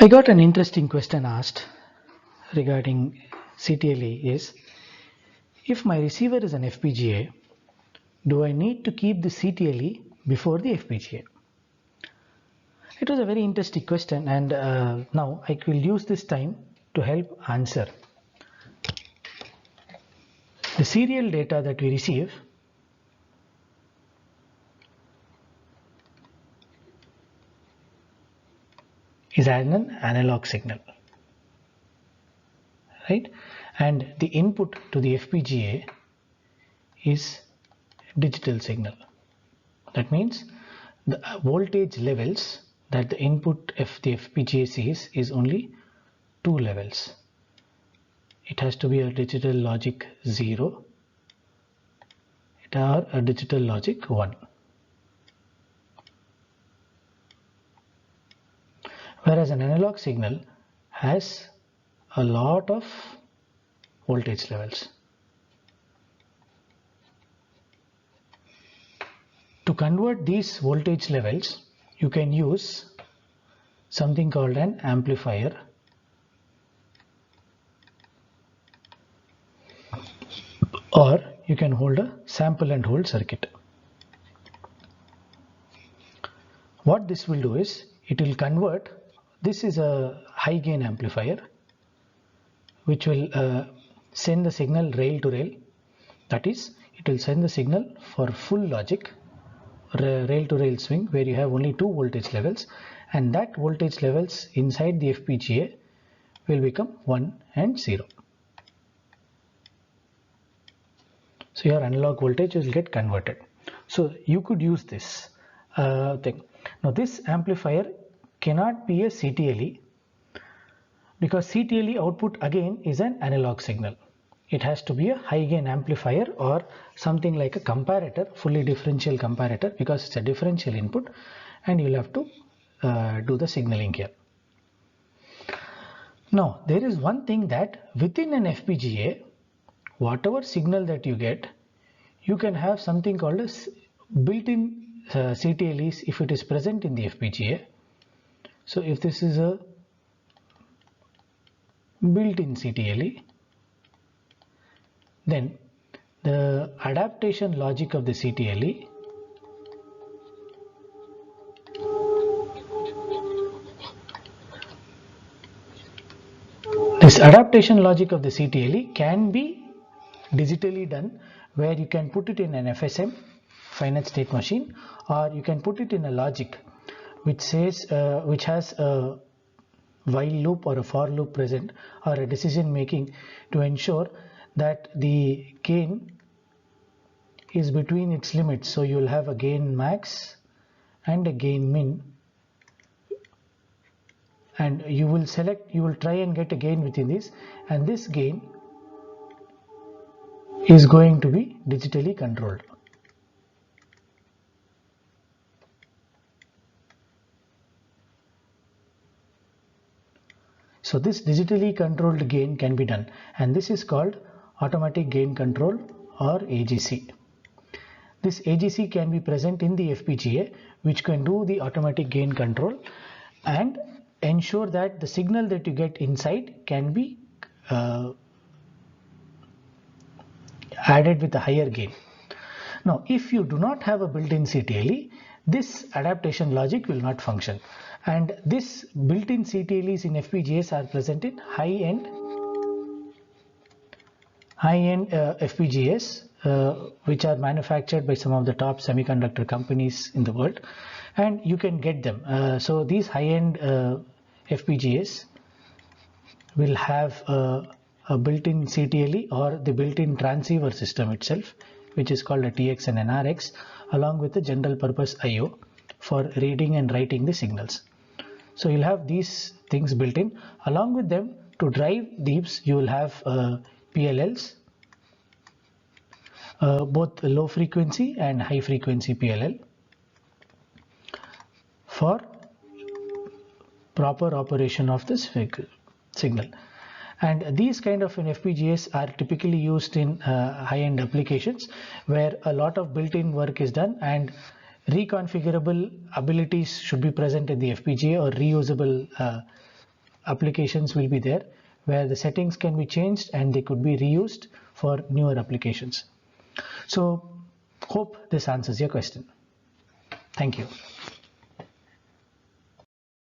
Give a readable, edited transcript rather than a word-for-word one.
I got an interesting question asked regarding CTLE is, if my receiver is an FPGA, do I need to keep the CTLE before the FPGA? It was a very interesting question, and now I will use this time to help answer. The serial data that we receive is an analog signal, right? And the input to the FPGA is digital signal. That means the voltage levels that the input of the FPGA sees is only 2 levels. It has to be a digital logic 0 or a digital logic 1. Whereas an analog signal has a lot of voltage levels. To convert these voltage levels, you can use something called an amplifier, or you can hold a sample and hold circuit. What this will do is, it will convert, this is a high gain amplifier which will send the signal rail to rail. That is, it will send the signal for full logic, rail to rail swing, where you have only 2 voltage levels, and that voltage levels inside the FPGA will become 1 and 0. So your analog voltage will get converted. So you could use this thing. Now this amplifier cannot be a CTLE, because CTLE output again is an analog signal. It has to be a high gain amplifier or something like a comparator, fully differential comparator, because it's a differential input and you'll have to do the signaling here. Now there is one thing, that within an FPGA, whatever signal that you get, you can have something called as built-in CTLEs if it is present in the FPGA. So if this is a built-in CTLE, then the adaptation logic of the CTLE can be digitally done, where you can put it in an FSM, finite state machine, or you can put it in a logic which says which has a while loop or a for loop present, or a decision making to ensure that the gain is between its limits. So you will have a gain max and a gain min, and you will try and get a gain within this, and this gain is going to be digitally controlled. So this digitally controlled gain can be done, and this is called automatic gain control, or AGC. This AGC can be present in the FPGA, which can do the automatic gain control and ensure that the signal that you get inside can be added with a higher gain. Now if you do not have a built-in CTLE, this adaptation logic will not function, and this built-in CTLEs in FPGAs are present in high-end FPGAs which are manufactured by some of the top semiconductor companies in the world, and you can get them. So these high-end FPGAs will have a built-in CTLE or the built-in transceiver system itself, which is called a TX and an RX, along with the general purpose IO for reading and writing the signals. So you'll have these things built in. Along with them, to drive these, you will have PLLs, both low frequency and high frequency PLL, for proper operation of this signal. And these kind of FPGAs are typically used in high-end applications, where a lot of built-in work is done and reconfigurable abilities should be present in the FPGA, or reusable applications will be there where the settings can be changed and they could be reused for newer applications. So hope this answers your question. Thank you.